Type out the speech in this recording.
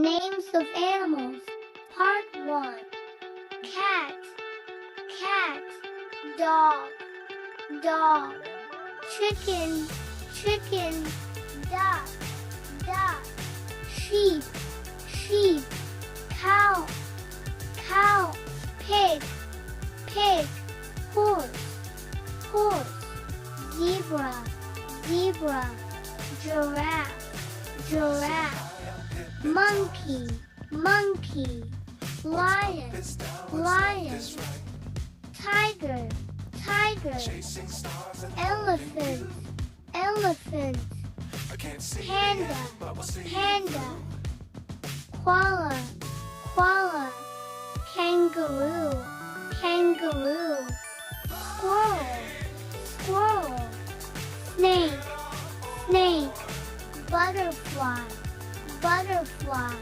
Names of animals. Part 1. Cat, cat. Dog, dog. Chicken, chicken. Duck, duck. Sheep, sheep. Cow, cow. Pig, pig. Horse, horse. Zebra, zebra. Giraffe, giraffe. Monkey, monkey. Lion, lion. Tiger, tiger. Elephant, elephant. Panda, panda. Koala, koala. Kangaroo, kangaroo. Squirrel, squirrel. Snake, snake. Butterfly, butterfly.